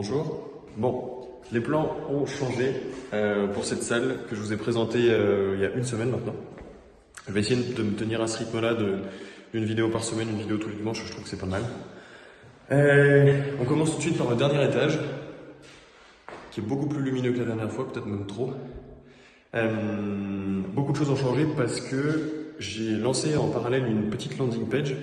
Bonjour. Bon, les plans ont changé pour cette salle que je vous ai présentée il y a une semaine maintenant. Je vais essayer de me tenir à ce rythme-là d'une vidéo par semaine, une vidéo tous les dimanches, je trouve que c'est pas mal. On commence tout de suite par le dernier étage, qui est beaucoup plus lumineux que la dernière fois, peut-être même trop. Beaucoup de choses ont changé parce que j'ai lancé en parallèle une petite landing page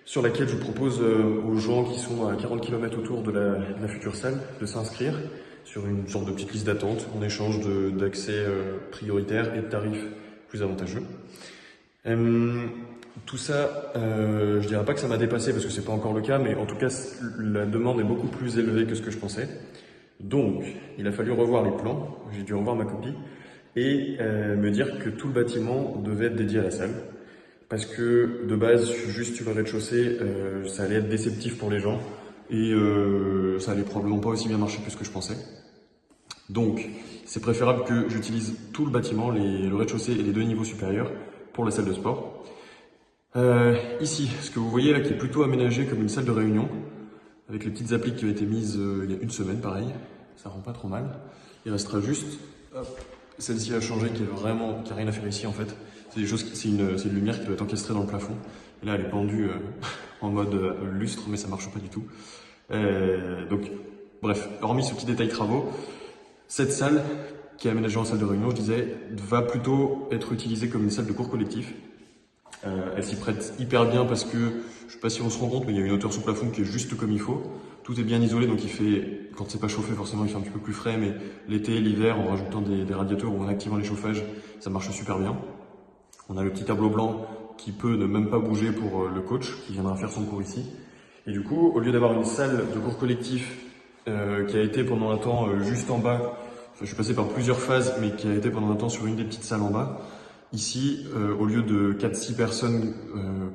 sur laquelle je propose aux gens qui sont à 40 km autour de la future salle de s'inscrire sur une sorte de petite liste d'attente en échange d'accès prioritaire et de tarifs plus avantageux. Tout ça, je dirais pas que ça m'a dépassé parce que c'est pas encore le cas, mais en tout cas la demande est beaucoup plus élevée que ce que je pensais. Donc, il a fallu revoir les plans, j'ai dû revoir ma copie et me dire que tout le bâtiment devait être dédié à la salle. Parce que de base, juste sur le rez-de-chaussée, ça allait être déceptif pour les gens et ça allait probablement pas aussi bien marcher que ce que je pensais. Donc, c'est préférable que j'utilise tout le bâtiment, le rez-de-chaussée et les deux niveaux supérieurs pour la salle de sport. Ici, ce que vous voyez là qui est plutôt aménagé comme une salle de réunion, avec les petites appliques qui ont été mises il y a une semaine, pareil, ça rend pas trop mal. Il restera juste, celle-ci a changé qui a rien à faire ici en fait. C'est une lumière qui doit être encastrée dans le plafond. Et là, elle est pendue en mode lustre, mais ça marche pas du tout. Donc, bref, hormis ce petit détail travaux, cette salle, qui est aménagée en salle de réunion, je disais, va plutôt être utilisée comme une salle de cours collectif. Elle s'y prête hyper bien parce que, je sais pas si on se rend compte, mais il y a une hauteur sous plafond qui est juste comme il faut. Tout est bien isolé, donc il fait, quand c'est pas chauffé, forcément, il fait un petit peu plus frais, mais l'été, l'hiver, en rajoutant des radiateurs ou en activant les chauffages, ça marche super bien. On a le petit tableau blanc qui peut ne même pas bouger pour le coach qui viendra faire son cours ici. Et du coup, au lieu d'avoir une salle de cours collectif qui a été pendant un temps juste en bas, je suis passé par plusieurs phases, mais qui a été pendant un temps sur une des petites salles en bas, ici, au lieu de 4-6 personnes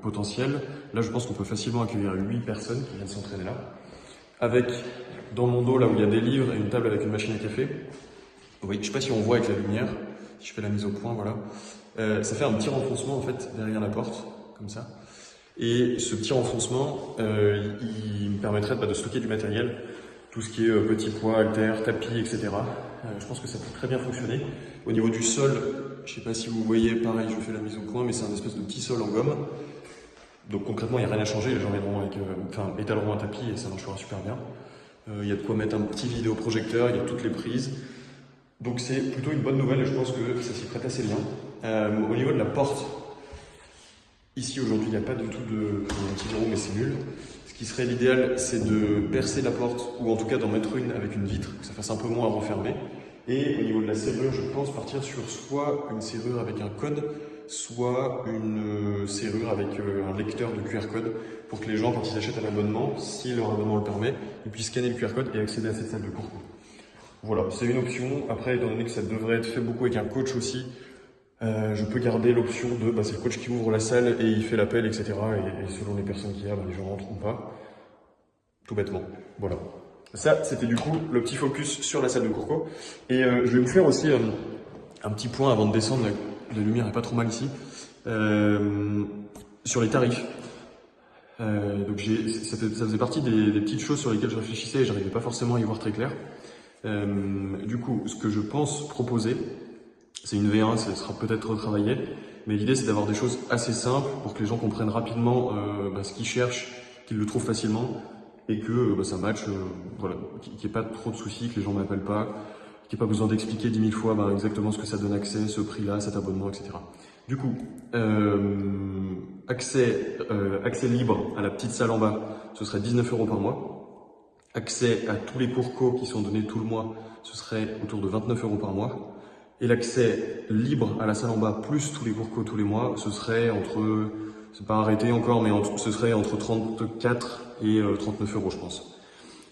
potentielles, là je pense qu'on peut facilement accueillir 8 personnes qui viennent s'entraîner là. Avec, dans mon dos, là où il y a des livres et une table avec une machine à café. Oui, je sais pas si on voit avec la lumière, si je fais la mise au point, voilà. Ça fait un petit renfoncement en fait derrière la porte, comme ça. Et ce petit renfoncement, il me permettrait de stocker du matériel, tout ce qui est petits poids, haltères, tapis, etc. Je pense que ça peut très bien fonctionner. Au niveau du sol, je sais pas si vous voyez, pareil, je fais la mise au point, mais c'est un espèce de petit sol en gomme. Donc concrètement, il n'y a rien à changer, les gens viendront étaleront un tapis et ça marchera super bien. Il y a de quoi mettre un petit vidéoprojecteur, il y a toutes les prises. Donc c'est plutôt une bonne nouvelle et je pense que ça s'y prête assez bien. Au niveau de la porte, ici aujourd'hui il n'y a pas du tout de anti-verrou mais c'est nul. Ce qui serait l'idéal c'est de percer la porte ou en tout cas d'en mettre une avec une vitre, que ça fasse un peu moins à refermer. Et au niveau de la serrure, je pense partir sur soit une serrure avec un code, soit une serrure avec un lecteur de QR code pour que les gens quand ils achètent un abonnement, si leur abonnement le permet, ils puissent scanner le QR code et accéder à cette salle de cours. Voilà, c'est une option. Après, étant donné que ça devrait être fait beaucoup avec un coach aussi, je peux garder l'option de, c'est le coach qui ouvre la salle et il fait l'appel, etc. Et selon les personnes qu'il y a, les gens rentrent ou pas. Tout bêtement. Voilà. Ça, c'était du coup le petit focus sur la salle de cours. Et je vais vous faire aussi un petit point avant de descendre. La lumière est pas trop mal ici. Sur les tarifs. Donc ça faisait partie des petites choses sur lesquelles je réfléchissais et j'arrivais pas forcément à y voir très clair. Du coup, ce que je pense proposer, c'est une V1, ça sera peut-être retravaillé, mais l'idée c'est d'avoir des choses assez simples pour que les gens comprennent rapidement ce qu'ils cherchent, qu'ils le trouvent facilement et que ça matche, voilà, qu'il n'y ait pas trop de soucis, que les gens ne m'appellent pas, qu'il n'y ait pas besoin d'expliquer 10 000 fois exactement ce que ça donne accès, ce prix-là, cet abonnement, etc. Du coup, accès libre à la petite salle en bas, ce serait 19 € par mois. Accès à tous les cours co qui sont donnés tout le mois, ce serait autour de 29 € par mois. Et l'accès libre à la salle en bas, plus tous les cours co tous les mois, ce serait c'est pas arrêté encore, mais ce serait entre 34 et 39 €, je pense.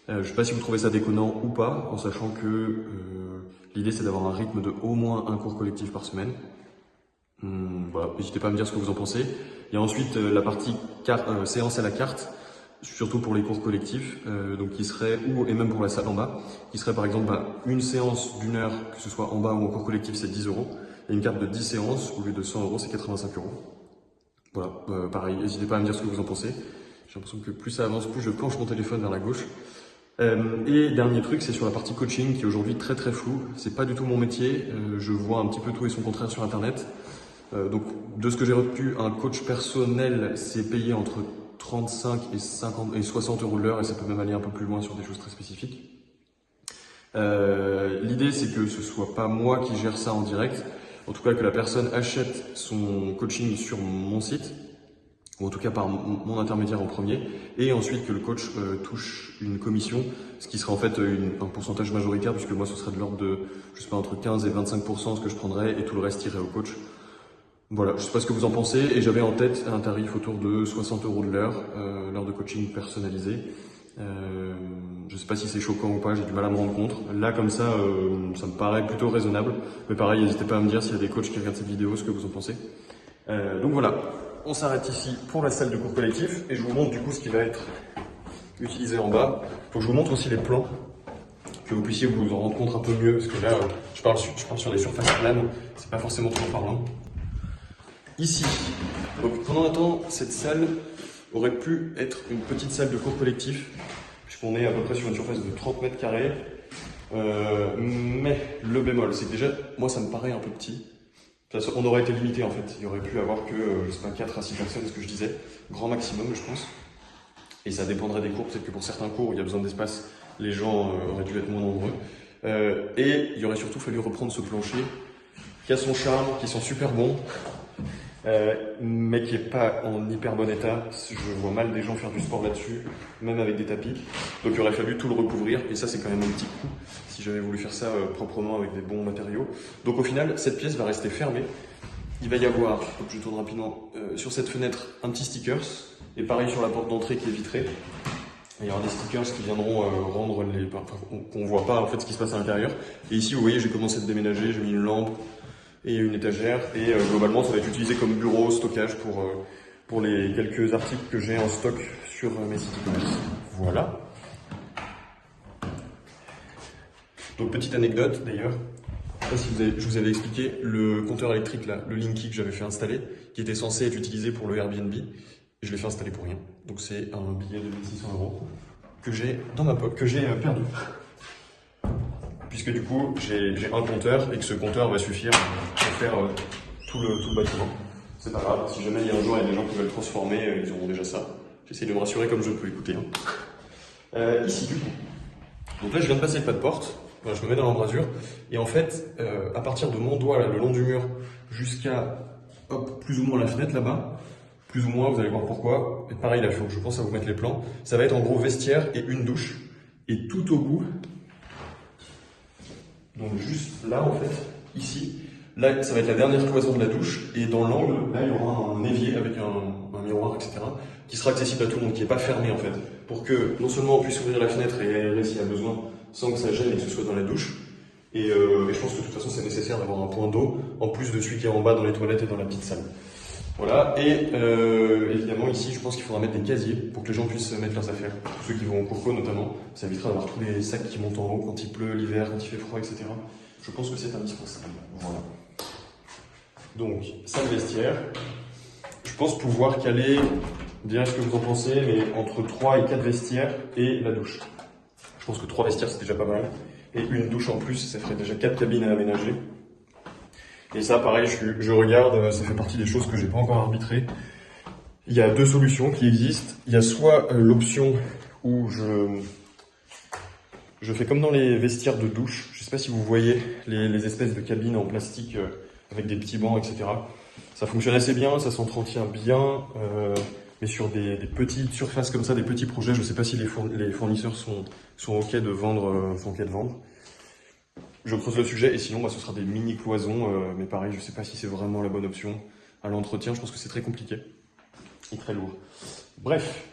Je sais pas si vous trouvez ça déconnant ou pas, en sachant que l'idée c'est d'avoir un rythme de au moins un cours collectif par semaine. Voilà, n'hésitez pas à me dire ce que vous en pensez. Il y a ensuite la partie séance à la carte, surtout pour les cours collectifs, donc qui serait, et même pour la salle en bas, qui serait par exemple une séance d'1 heure, que ce soit en bas ou en cours collectif, c'est 10 €, et une carte de 10 séances, au lieu de 100 €, c'est 85 €. Voilà, pareil, n'hésitez pas à me dire ce que vous en pensez. J'ai l'impression que plus ça avance, plus je penche mon téléphone vers la gauche. Et dernier truc, c'est sur la partie coaching qui est aujourd'hui très très floue. C'est pas du tout mon métier. Je vois un petit peu tout et son contraire sur Internet. Donc, de ce que j'ai retenu, un coach personnel, c'est payé entre 35 et 50 et 60 euros de l'heure, et ça peut même aller un peu plus loin sur des choses très spécifiques. L'idée, c'est que ce soit pas moi qui gère ça en direct. En tout cas, que la personne achète son coaching sur mon site, ou en tout cas par mon intermédiaire en premier, et ensuite que le coach touche une commission, ce qui sera en fait un pourcentage majoritaire, puisque moi ce serait de l'ordre de, je sais pas, entre 15 et 25% ce que je prendrais, et tout le reste irait au coach. Voilà, je sais pas ce que vous en pensez, et j'avais en tête un tarif autour de 60 euros de l'heure, l'heure de coaching personnalisée. Je sais pas si c'est choquant ou pas, j'ai du mal à me rendre compte. Là, comme ça me paraît plutôt raisonnable. Mais pareil, n'hésitez pas à me dire s'il y a des coachs qui regardent cette vidéo, ce que vous en pensez. Donc voilà, on s'arrête ici pour la salle de cours collectif, et je vous montre du coup ce qui va être utilisé en bas. Faut que je vous montre aussi les plans, que vous puissiez vous en rendre compte un peu mieux, parce que là, je parle sur des surfaces planes, c'est pas forcément trop parlant. Ici, donc pendant un temps, cette salle aurait pu être une petite salle de cours collectif, puisqu'on est à peu près sur une surface de 30 mètres carrés. Mais le bémol, c'est que déjà, moi ça me paraît un peu petit. On aurait été limité en fait, il y aurait pu avoir que, je sais pas, 4 à 6 personnes, ce que je disais, grand maximum je pense. Et ça dépendrait des cours, peut-être que pour certains cours où il y a besoin d'espace, les gens auraient dû être moins nombreux. Et il aurait surtout fallu reprendre ce plancher, qui a son charme, qui sent super bon. Mais qui est pas en hyper bon état. Je vois mal des gens faire du sport là-dessus, même avec des tapis. Donc il aurait fallu tout le recouvrir, et ça c'est quand même un petit coup si j'avais voulu faire ça proprement avec des bons matériaux. Donc au final, cette pièce va rester fermée. Il va y avoir, donc je tourne rapidement, sur cette fenêtre un petit stickers, et pareil sur la porte d'entrée qui est vitrée. Il y aura des stickers qui viendront rendre les, enfin, qu'on voit pas en fait ce qui se passe à l'intérieur. Et ici vous voyez, j'ai commencé à déménager, j'ai mis une lampe et une étagère, et globalement ça va être utilisé comme bureau, stockage pour les quelques articles que j'ai en stock sur mes sites e-commerce. Voilà. Donc petite anecdote d'ailleurs, je sais pas si je vous avais expliqué le compteur électrique là, le Linky que j'avais fait installer, qui était censé être utilisé pour le Airbnb, et je l'ai fait installer pour rien. Donc c'est un billet de 1600 € que j'ai dans ma poche, que j'ai perdu. Puisque du coup, j'ai un compteur et que ce compteur va suffire pour faire tout le bâtiment. C'est pas grave, si jamais il y a un jour il y a des gens qui veulent transformer, ils auront déjà ça. J'essaie de me rassurer comme je peux, écouter. Ici, du coup. Donc là, je viens de passer le pas de porte, voilà, je me mets dans l'embrasure, et en fait, à partir de mon doigt, là, le long du mur, jusqu'à plus ou moins la fenêtre là-bas, plus ou moins, vous allez voir pourquoi. Et pareil, là, je pense à vous mettre les plans. Ça va être en gros vestiaire et une douche. Et tout au bout, donc juste là en fait, ici, là ça va être la dernière cloison de la douche, et dans l'angle, là il y aura un évier avec un miroir, etc. qui sera accessible à tout le monde, qui n'est pas fermé en fait, pour que non seulement on puisse ouvrir la fenêtre et aérer s'il y a besoin, sans que ça gêne et que ce soit dans la douche, et je pense que de toute façon c'est nécessaire d'avoir un point d'eau, en plus de celui qui est en bas dans les toilettes et dans la petite salle. Voilà, et évidemment ici je pense qu'il faudra mettre des casiers pour que les gens puissent mettre leurs affaires, tous ceux qui vont au Courco notamment, ça évitera d'avoir tous les sacs qui montent en haut quand il pleut, l'hiver, quand il fait froid, etc. Je pense que c'est indispensable. Voilà. Donc, salle vestiaire, je pense pouvoir caler, bien ce que vous en pensez, mais entre 3 et 4 vestiaires et la douche. Je pense que 3 vestiaires c'est déjà pas mal, et une douche en plus, ça ferait déjà 4 cabines à aménager. Et ça, pareil, je regarde, ça fait partie des choses que j'ai pas encore arbitrées. Il y a 2 solutions qui existent. Il y a soit l'option où je fais comme dans les vestiaires de douche. Je sais pas si vous voyez les espèces de cabines en plastique avec des petits bancs, etc. Ça fonctionne assez bien, ça s'entretient bien, mais sur des petites surfaces comme ça, des petits projets, je sais pas si les fournisseurs sont OK de vendre, Je creuse le sujet, et sinon ce sera des mini cloisons, mais pareil, je sais pas si c'est vraiment la bonne option. À l'entretien, je pense que c'est très compliqué et très lourd. Bref,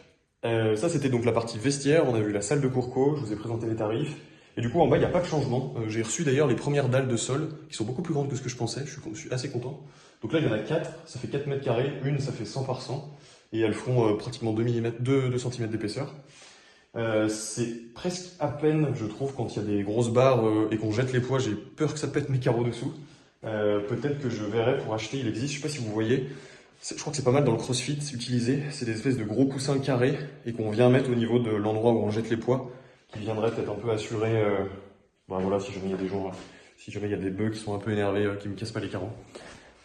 ça c'était donc la partie vestiaire. On a vu la salle de Courco, je vous ai présenté les tarifs. Et du coup en bas il n'y a pas de changement. J'ai reçu d'ailleurs les premières dalles de sol qui sont beaucoup plus grandes que ce que je pensais, je suis assez content. Donc là il y en a 4, ça fait 4 mètres carrés, une ça fait 100 par 100, et elles font pratiquement 2 cm d'épaisseur. C'est presque à peine, je trouve, quand il y a des grosses barres et qu'on jette les poids, j'ai peur que ça pète mes carreaux dessous. Peut-être que je verrai pour acheter, il existe, je sais pas si vous voyez, je crois que c'est pas mal dans le CrossFit utilisé, c'est des espèces de gros coussins carrés et qu'on vient mettre au niveau de l'endroit où on jette les poids. qui viendrait peut-être un peu assurer, bah voilà, si jamais il y a des gens, si jamais il y a des bœufs qui sont un peu énervés, qui me cassent pas les carreaux.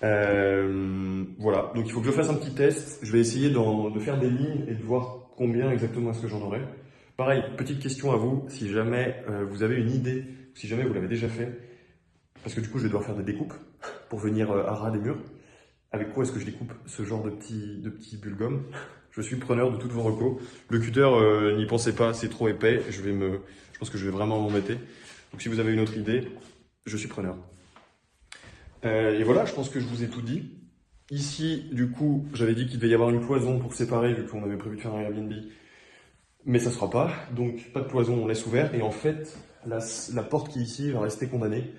Voilà, donc il faut que je fasse un petit test. Je vais essayer de faire des lignes et de voir combien exactement est-ce que j'en aurai. Pareil, petite question à vous, si jamais vous avez une idée, si jamais vous l'avez déjà fait, parce que du coup je vais devoir faire des découpes pour venir à ras des murs. Avec quoi est-ce que je découpe ce genre de petits bulles gomme? Je suis preneur de toutes vos recos. Le cutter, n'y pensez pas, c'est trop épais. Je pense que je vais vraiment m'embêter. Donc si vous avez une autre idée, je suis preneur. Et voilà, je pense que je vous ai tout dit. Ici, du coup, j'avais dit qu'il devait y avoir une cloison pour séparer, vu qu'on avait prévu de faire un Airbnb. Mais ça ne sera pas, donc pas de cloison, on laisse ouvert. Et en fait, la porte qui est ici va rester condamnée.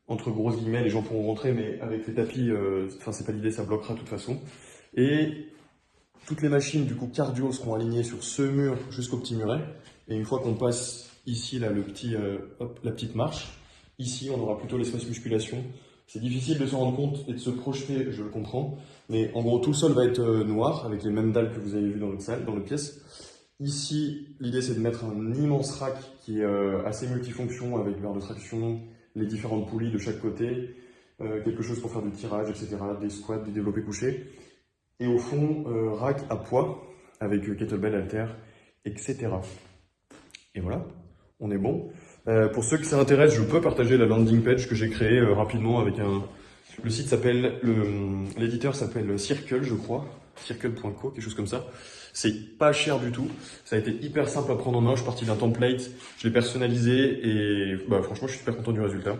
Entre grosses guillemets, les gens pourront rentrer, mais avec les tapis, enfin c'est pas l'idée, ça bloquera de toute façon. Et toutes les machines, du coup, cardio seront alignées sur ce mur jusqu'au petit muret. Et une fois qu'on passe ici, là, la petite marche, ici, on aura plutôt l'espace musculation. C'est difficile de s'en rendre compte et de se projeter, je le comprends. Mais en gros, tout le sol va être noir, avec les mêmes dalles que vous avez vues dans notre salle, dans notre pièce. Ici, l'idée, c'est de mettre un immense rack qui est assez multifonction, avec barre de traction, les différentes poulies de chaque côté, quelque chose pour faire du tirage, etc., des squats, des développés couchés. Et au fond, rack à poids, avec kettlebell, halter, etc. Et voilà, on est bon. Pour ceux que ça intéresse, je peux partager la landing page que j'ai créée rapidement avec un... Le site s'appelle, l'éditeur s'appelle Circle, je crois, circle.co, quelque chose comme ça. C'est pas cher du tout, ça a été hyper simple à prendre en main, je suis parti d'un template, je l'ai personnalisé et bah, franchement je suis super content du résultat.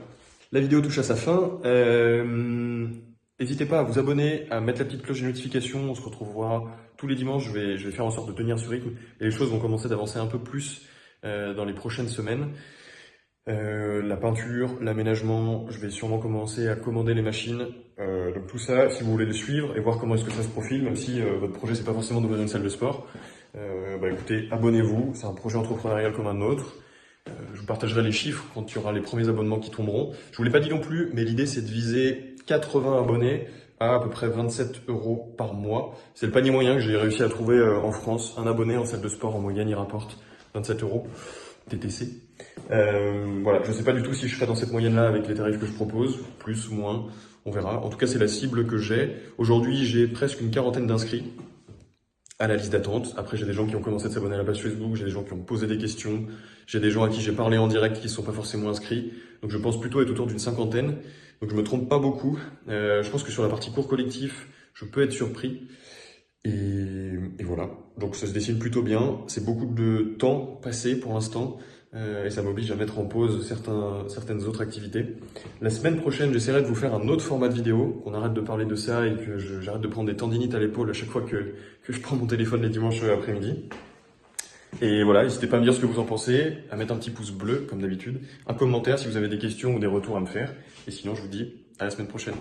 La vidéo touche à sa fin, n'hésitez pas à vous abonner, à mettre la petite cloche de notification, on se retrouvera tous les dimanches, je vais faire en sorte de tenir ce rythme et les choses vont commencer d'avancer un peu plus dans les prochaines semaines. La peinture, l'aménagement, je vais sûrement commencer à commander les machines. Donc tout ça, si vous voulez le suivre et voir comment est-ce que ça se profile, même si votre projet c'est pas forcément d'ouvrir une salle de sport, bah écoutez, abonnez-vous, c'est un projet entrepreneurial comme un autre. Je vous partagerai les chiffres quand il y aura les premiers abonnements qui tomberont. Je vous l'ai pas dit non plus, mais l'idée c'est de viser 80 abonnés à peu près 27 € par mois. C'est le panier moyen que j'ai réussi à trouver en France. Un abonné en salle de sport en moyenne, il rapporte 27 € TTC. Voilà, je sais pas du tout si je serai dans cette moyenne-là avec les tarifs que je propose, plus ou moins, on verra. En tout cas, c'est la cible que j'ai. Aujourd'hui, j'ai presque une quarantaine d'inscrits à la liste d'attente. Après, j'ai des gens qui ont commencé à s'abonner à la page Facebook, j'ai des gens qui ont posé des questions, j'ai des gens à qui j'ai parlé en direct qui ne sont pas forcément inscrits. Donc je pense plutôt être autour d'une cinquantaine. Donc je me trompe pas beaucoup. Je pense que sur la partie cours collectif, je peux être surpris. Et voilà, donc ça se dessine plutôt bien. C'est beaucoup de temps passé pour l'instant. Et ça m'oblige à mettre en pause certaines autres activités. La semaine prochaine, j'essaierai de vous faire un autre format de vidéo, qu'on arrête de parler de ça et que j'arrête de prendre des tendinites à l'épaule à chaque fois que je prends mon téléphone les dimanches après-midi. Et voilà, n'hésitez pas à me dire ce que vous en pensez, à mettre un petit pouce bleu comme d'habitude, un commentaire si vous avez des questions ou des retours à me faire. Et sinon, je vous dis à la semaine prochaine.